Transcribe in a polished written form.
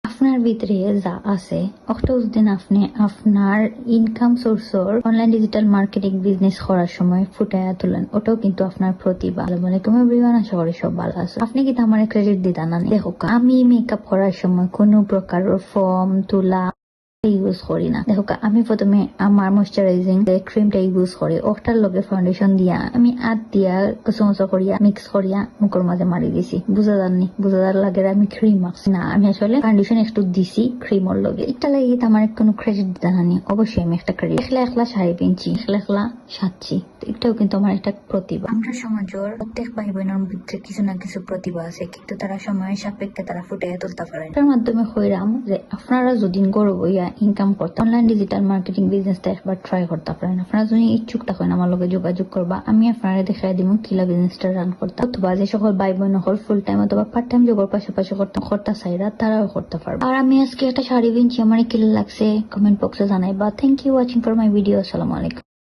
আপনার ভিতরে যা আছে ওটা দিন আপনি আপনার ইনকাম সোর্সর অনলাইন ডিজিটাল মার্কেটিং বিজনেস করার সময় ফুটাইয়া তুলেন, ওটাও কিন্তু আপনার প্রতিভা। আসসালামু এভরিওয়ান, আশা করি সব ভালো আছে। আপনি কিন্তু আমার ক্রেডিট দিতা না। দেখো, আমি মেকআপ করার সময় কোনো প্রকার ফর্ম তুলা ইউজ করি না। দেখো, আমি প্রথমে আমার ময়শ্চারাইজিং ক্রিমটা ইউজ করি, ওটার লগে ফাউন্ডেশন দিয়া আমি হাত দিয়া কচমচা করিয়া মিক্স করিয়া মুখের মাঝে মারি দিছি। বুঝা যাননি? বুঝা যার লাগে আমি ক্রিম মাখছি না, আমি আসলে ফাউন্ডেশন একটু দিছি ক্রিমর লগে। এটা লাগে আমার কোনো ক্রেডিট জানানি। অবশ্যই আমি একটা ক্রেডিট একলা শাড়ি পিনছি, একলা সাজছি, এটাও কিন্তু আমার একটা প্রতিভা। আমরা সমাজের প্রত্যেক ভাই বোনের ভিতরে কিছু না কিছু প্রতিভা আছে, কিন্তু তারা সময়ের সাপেক্ষে তারা ফুটিয়ে তুলতে পারে। এটার মাধ্যমে হইরাম যে আপনারা যদি গর্ব হইয়া ইনকাম করতে অনলাইন ডিজিটাল মার্কেটিং বিজনেসটা একবার ট্রাই করতে পারেন। আপনারা যদি ইচ্ছুক থাকেন আমার লগে যোগাযোগ করবা, আমি আপনারা দেখাই দিব কিলা বিজনেসটা রান করতে। অথবা যে সকল ভাই বোন হল ফুল টাইম অথবা পার্ট টাইম জবের পাশাপাশি করতে চাইরা তারাও করতে পারবে। আর আমি আজকে একটা শাড়ি কিনছি, আমার কিলা লাগছে কমেন্ট বক্সে জানাইবা। Thank you watching for my video. আসসালামু আলাইকুম।